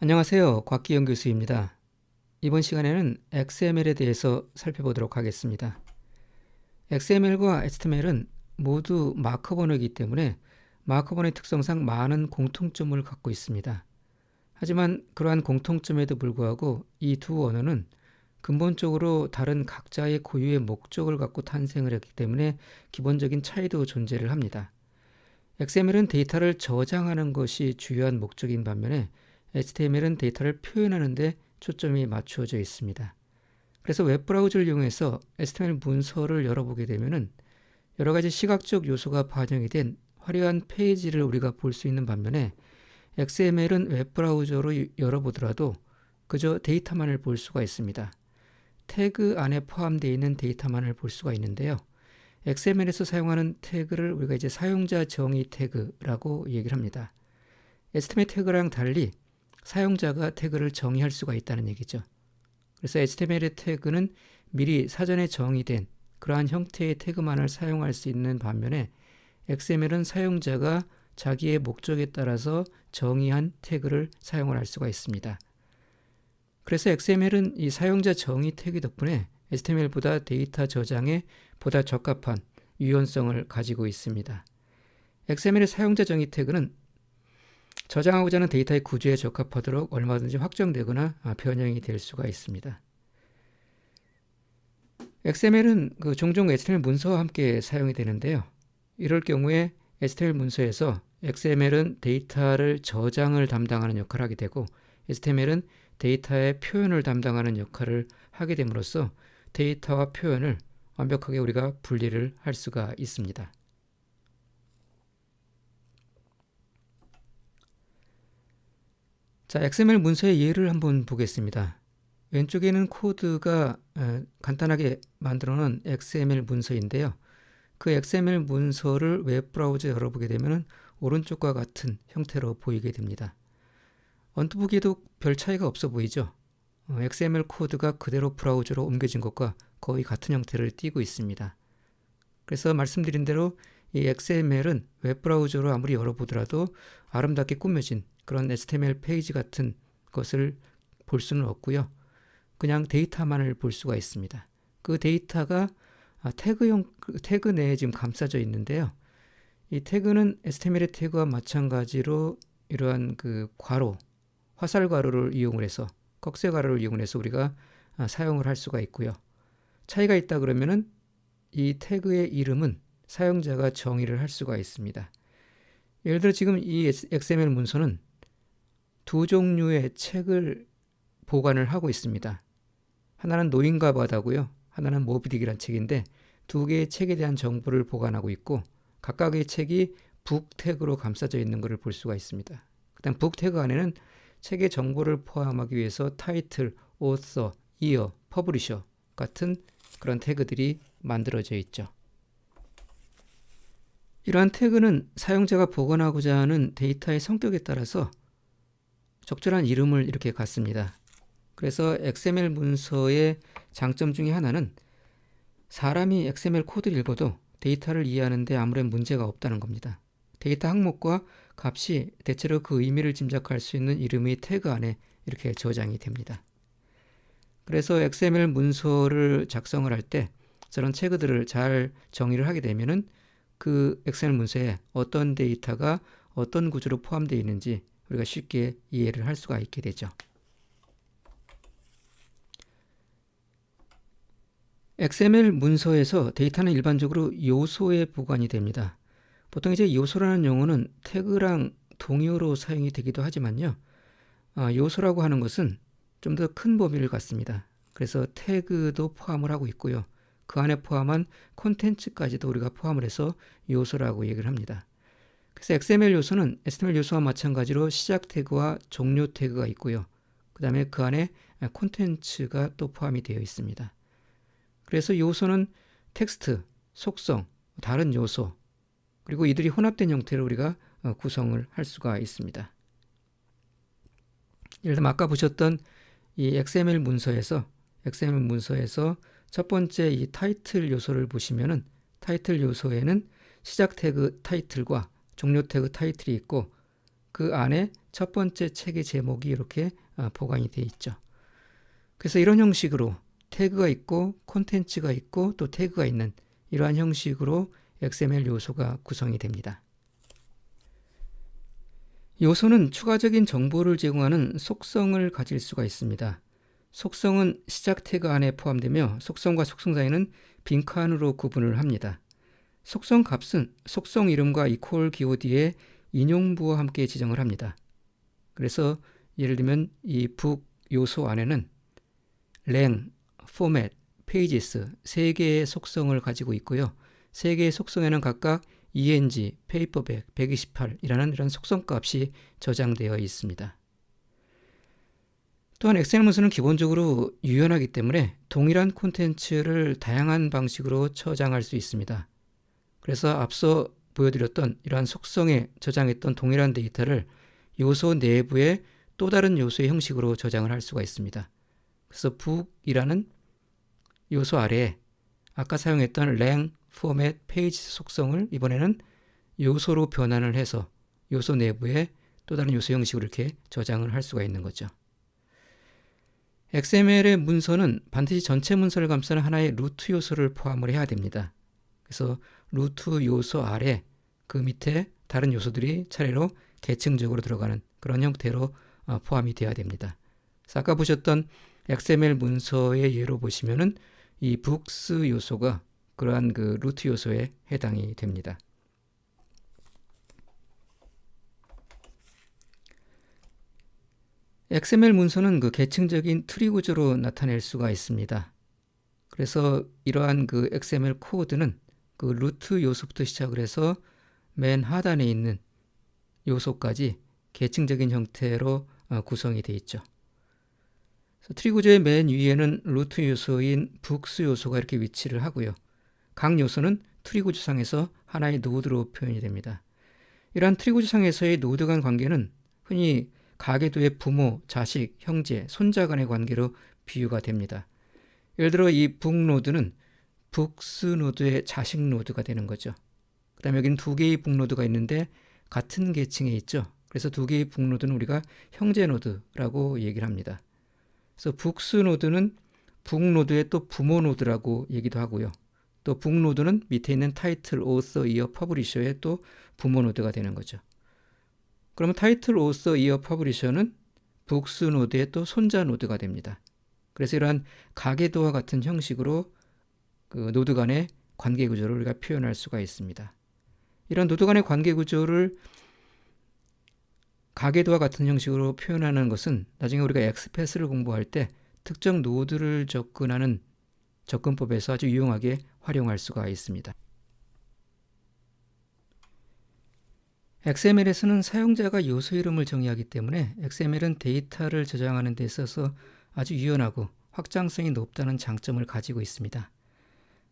안녕하세요. 곽기영 교수입니다. 이번 시간에는 XML에 대해서 살펴보도록 하겠습니다. XML과 HTML은 모두 마크업 언어이기 때문에 마크업 언어의 특성상 많은 공통점을 갖고 있습니다. 하지만 그러한 공통점에도 불구하고 이 두 언어는 근본적으로 다른 각자의 고유의 목적을 갖고 탄생을 했기 때문에 기본적인 차이도 존재를 합니다. XML은 데이터를 저장하는 것이 주요한 목적인 반면에 HTML은 데이터를 표현하는 데 초점이 맞추어져 있습니다. 그래서 웹브라우저를 이용해서 HTML 문서를 열어보게 되면은 여러 가지 시각적 요소가 반영이 된 화려한 페이지를 우리가 볼 수 있는 반면에 XML은 웹브라우저로 열어보더라도 그저 데이터만을 볼 수가 있습니다. 태그 안에 포함되어 있는 데이터만을 볼 수가 있는데요. XML에서 사용하는 태그를 우리가 이제 사용자 정의 태그라고 얘기를 합니다. HTML 태그랑 달리 사용자가 태그를 정의할 수가 있다는 얘기죠. 그래서 HTML의 태그는 미리 사전에 정의된 그러한 형태의 태그만을 사용할 수 있는 반면에 XML은 사용자가 자기의 목적에 따라서 정의한 태그를 사용을 할 수가 있습니다. 그래서 XML은 이 사용자 정의 태그 덕분에 HTML보다 데이터 저장에 보다 적합한 유연성을 가지고 있습니다. XML의 사용자 정의 태그는 저장하고자 하는 데이터의 구조에 적합하도록 얼마든지 확정되거나 변형이 될 수가 있습니다. XML은 종종 HTML 문서와 함께 사용이 되는데요. 이럴 경우에 HTML 문서에서 XML은 데이터를 저장을 담당하는 역할을 하게 되고 HTML은 데이터의 표현을 담당하는 역할을 하게 됨으로써 데이터와 표현을 완벽하게 우리가 분리를 할 수가 있습니다. 자, XML 문서의 예를 한번 보겠습니다. 왼쪽에는 코드가 간단하게 만들어 놓은 XML 문서인데요. 그 XML 문서를 웹브라우저에 열어보게 되면 오른쪽과 같은 형태로 보이게 됩니다. 언뜻 보기에도 별 차이가 없어 보이죠? XML 코드가 그대로 브라우저로 옮겨진 것과 거의 같은 형태를 띠고 있습니다. 그래서 말씀드린 대로 이 XML은 웹브라우저로 아무리 열어보더라도 아름답게 꾸며진 그런 HTML 페이지 같은 것을 볼 수는 없고요. 그냥 데이터만을 볼 수가 있습니다. 그 데이터가 태그 내에 지금 감싸져 있는데요. 이 태그는 HTML의 태그와 마찬가지로 이러한 괄호, 화살 괄호를 이용을 해서 꺽쇠 괄호를 이용을 해서 우리가 사용을 할 수가 있고요. 차이가 있다 그러면은 이 태그의 이름은 사용자가 정의를 할 수가 있습니다. 예를 들어 지금 이 XML 문서는 두 종류의 책을 보관을 하고 있습니다. 하나는 노인과 바다고요. 하나는 모비딕이라는 책인데 두 개의 책에 대한 정보를 보관하고 있고 각각의 책이 북 태그로 감싸져 있는 것을 볼 수가 있습니다. 그다음 북 태그 안에는 책의 정보를 포함하기 위해서 타이틀, 오서, 이어, 퍼블리셔 같은 그런 태그들이 만들어져 있죠. 이러한 태그는 사용자가 보관하고자 하는 데이터의 성격에 따라서 적절한 이름을 이렇게 갖습니다. 그래서 XML 문서의 장점 중에 하나는 사람이 XML 코드를 읽어도 데이터를 이해하는 데 아무런 문제가 없다는 겁니다. 데이터 항목과 값이 대체로 그 의미를 짐작할 수 있는 이름의 태그 안에 이렇게 저장이 됩니다. 그래서 XML 문서를 작성을 할 때 저런 태그들을 잘 정의를 하게 되면은 그 XML 문서에 어떤 데이터가 어떤 구조로 포함되어 있는지 우리가 쉽게 이해를 할 수가 있게 되죠. XML 문서에서 데이터는 일반적으로 요소에 보관이 됩니다. 보통 이제 요소라는 용어는 태그랑 동의어로 사용이 되기도 하지만요. 요소라고 하는 것은 좀 더 큰 범위를 갖습니다. 그래서 태그도 포함을 하고 있고요. 그 안에 포함한 콘텐츠까지도 우리가 포함을 해서 요소라고 얘기를 합니다. 그래서 XML 요소는 HTML 요소와 마찬가지로 시작 태그와 종료 태그가 있고요. 그 다음에 그 안에 콘텐츠가 또 포함이 되어 있습니다. 그래서 요소는 텍스트, 속성, 다른 요소, 그리고 이들이 혼합된 형태로 우리가 구성을 할 수가 있습니다. 예를 들면 아까 보셨던 이 XML 문서에서 첫 번째 이 타이틀 요소를 보시면은 타이틀 요소에는 시작 태그 타이틀과 종료 태그 타이틀이 있고 그 안에 첫 번째 책의 제목이 이렇게 보관이 되어 있죠. 그래서 이런 형식으로 태그가 있고 콘텐츠가 있고 또 태그가 있는 이러한 형식으로 XML 요소가 구성이 됩니다. 요소는 추가적인 정보를 제공하는 속성을 가질 수가 있습니다. 속성은 시작 태그 안에 포함되며 속성과 속성 사이는 빈칸으로 구분을 합니다. 속성 값은 속성 이름과 이퀄 기호 뒤에 인용부와 함께 지정을 합니다. 그래서 예를 들면 이 북 요소 안에는 랭, 포맷, 페이지스 세 개의 속성을 가지고 있고요. 세 개의 속성에는 각각 ENG, 페이퍼백, 128이라는 이런 속성 값이 저장되어 있습니다. 또한 XML 문서는 기본적으로 유연하기 때문에 동일한 콘텐츠를 다양한 방식으로 저장할 수 있습니다. 그래서 앞서 보여드렸던 이러한 속성에 저장했던 동일한 데이터를 요소 내부의 또 다른 요소의 형식으로 저장을 할 수가 있습니다. 그래서 북이라는 요소 아래에 아까 사용했던 랭, 포맷, 페이지 속성을 이번에는 요소로 변환을 해서 요소 내부에 또 다른 요소 형식으로 이렇게 저장을 할 수가 있는 거죠. XML의 문서는 반드시 전체 문서를 감싸는 하나의 루트 요소를 포함을 해야 됩니다. 그래서 루트 요소 아래 그 밑에 다른 요소들이 차례로 계층적으로 들어가는 그런 형태로 포함이 되어야 됩니다. 그래서 아까 보셨던 XML 문서의 예로 보시면은 이 books 요소가 그러한 그 루트 요소에 해당이 됩니다. XML 문서는 그 계층적인 트리 구조로 나타낼 수가 있습니다. 그래서 이러한 그 XML 코드는 그 루트 요소부터 시작을 해서 맨 하단에 있는 요소까지 계층적인 형태로 구성이 되어 있죠. 트리 구조의 맨 위에는 루트 요소인 books 요소가 이렇게 위치를 하고요. 각 요소는 트리 구조상에서 하나의 노드로 표현이 됩니다. 이러한 트리 구조상에서의 노드 간 관계는 흔히 가계도의 부모, 자식, 형제, 손자 간의 관계로 비유가 됩니다. 예를 들어 이 북 노드는 북스 노드의 자식 노드가 되는 거죠. 그 다음에 여기는 두 개의 북 노드가 있는데 같은 계층에 있죠. 그래서 두 개의 북 노드는 우리가 형제 노드라고 얘기를 합니다. 그래서 북스 노드는 북 노드의 또 부모 노드라고 얘기도 하고요. 또 북 노드는 밑에 있는 타이틀, 오서, 이어, 퍼블리셔의 또 부모 노드가 되는 거죠. 그러면 타이틀, 오서, 이어, 퍼블리셔는 북스 노드의 또 손자 노드가 됩니다. 그래서 이러한 가계도와 같은 형식으로 그 노드 간의 관계 구조를 우리가 표현할 수가 있습니다. 이런 노드 간의 관계 구조를 가계도와 같은 형식으로 표현하는 것은 나중에 우리가 엑스패스를 공부할 때 특정 노드를 접근하는 접근법에서 아주 유용하게 활용할 수가 있습니다. XML에서는 사용자가 요소 이름을 정의하기 때문에 XML은 데이터를 저장하는 데 있어서 아주 유연하고 확장성이 높다는 장점을 가지고 있습니다.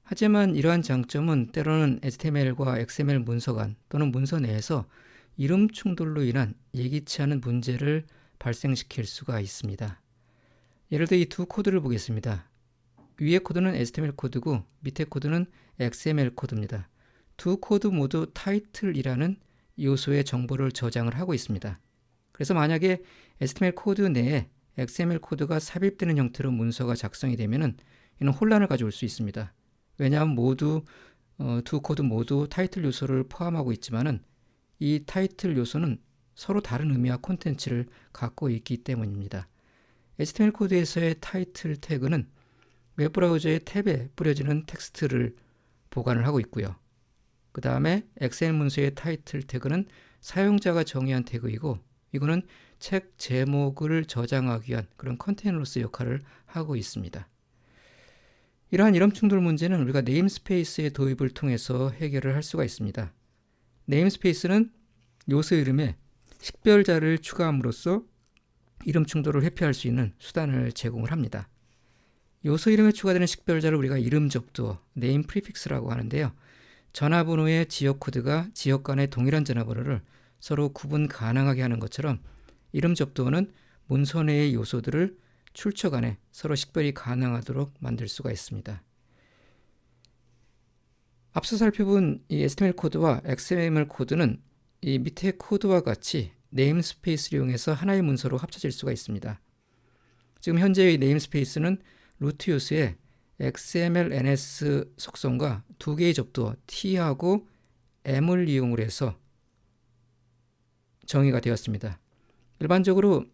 하지만 이러한 장점은 때로는 HTML과 XML 문서 간 또는 문서 내에서 이름 충돌로 인한 예기치 않은 문제를 발생시킬 수가 있습니다. 예를 들어 이 두 코드를 보겠습니다. 위의 코드는 HTML 코드고 밑에 코드는 XML 코드입니다. 두 코드 모두 타이틀이라는 요소의 정보를 저장을 하고 있습니다. 그래서 만약에 HTML 코드 내에 XML 코드가 삽입되는 형태로 문서가 작성이 되면 이는 혼란을 가져올 수 있습니다. 왜냐하면 두 코드 모두 타이틀 요소를 포함하고 있지만은 이 타이틀 요소는 서로 다른 의미와 콘텐츠를 갖고 있기 때문입니다. HTML 코드에서의 타이틀 태그는 웹브라우저의 탭에 뿌려지는 텍스트를 보관을 하고 있고요. 그 다음에 XML 문서의 타이틀 태그는 사용자가 정의한 태그이고 이거는 책 제목을 저장하기 위한 그런 컨테이너로서 역할을 하고 있습니다. 이러한 이름 충돌 문제는 우리가 네임스페이스의 도입을 통해서 해결을 할 수가 있습니다. 네임스페이스는 요소 이름에 식별자를 추가함으로써 이름 충돌을 회피할 수 있는 수단을 제공을 합니다. 요소 이름에 추가되는 식별자를 우리가 이름 접두어, 네임 프리픽스라고 하는데요. 전화번호의 지역 코드가 지역 간의 동일한 전화번호를 서로 구분 가능하게 하는 것처럼 이름 접두어는 문서 내의 요소들을 출처 간에 서로 식별이 가능하도록 만들 수가 있습니다. 앞서 살펴본 이 HTML 코드와 XML 코드는 이 밑에 코드와 같이 네임스페이스를 이용해서 하나의 문서로 합쳐질 수가 있습니다. 지금 현재의 네임스페이스는 루트 요소의 XML NS 속성과 두 개의 접두어 T하고 M을 이용을 해서 정의가 되었습니다. 일반적으로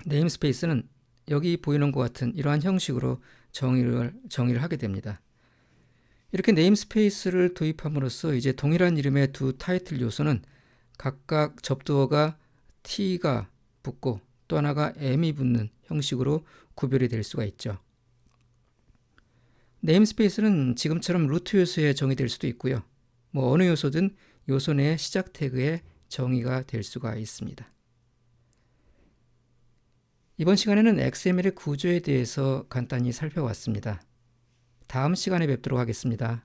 네임스페이스는 여기 보이는 것 같은 이러한 형식으로 정의를 하게 됩니다. 이렇게 네임스페이스를 도입함으로써 이제 동일한 이름의 두 타이틀 요소는 각각 접두어가 T가 붙고 또 하나가 M이 붙는 형식으로 구별이 될 수가 있죠. 네임스페이스는 지금처럼 루트 요소에 정의될 수도 있고요. 어느 요소든 요소 내 시작 태그에 정의가 될 수가 있습니다. 이번 시간에는 XML의 구조에 대해서 간단히 살펴봤습니다. 다음 시간에 뵙도록 하겠습니다.